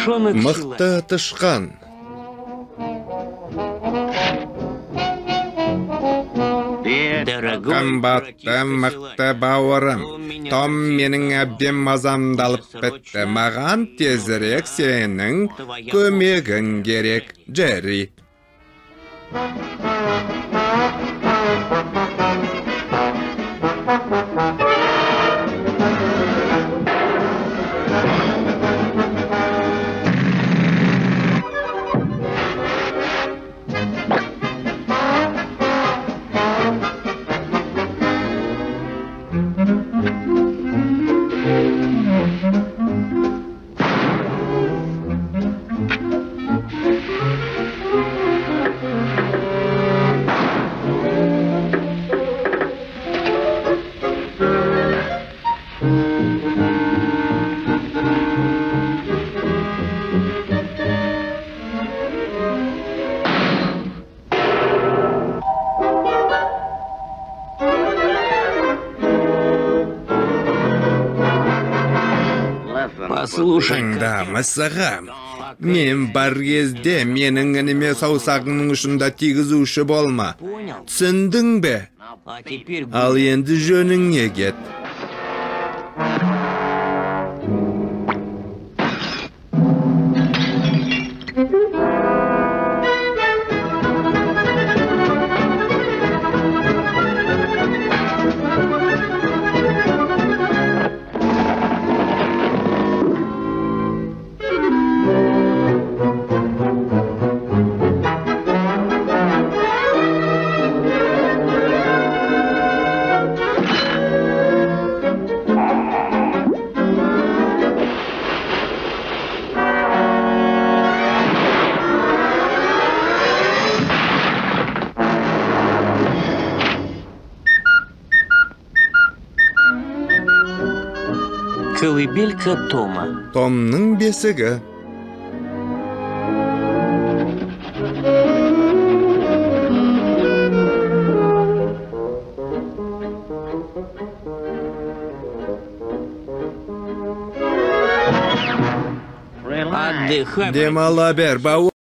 Мықты тышқан. Қымбатты мықты бауырым, Том менің әбден мазамдалып бітті. Маған тезірек сенің көмегің керек, Джерри. Тыңдамыз саған. Мен бар кезде менің ініме саусағының ұшында тигізуші болма. Түсіндің бе? Ал енді жөніңе кет. Колыбелька Тома. Томның бесігі. Демала бер, бауыр.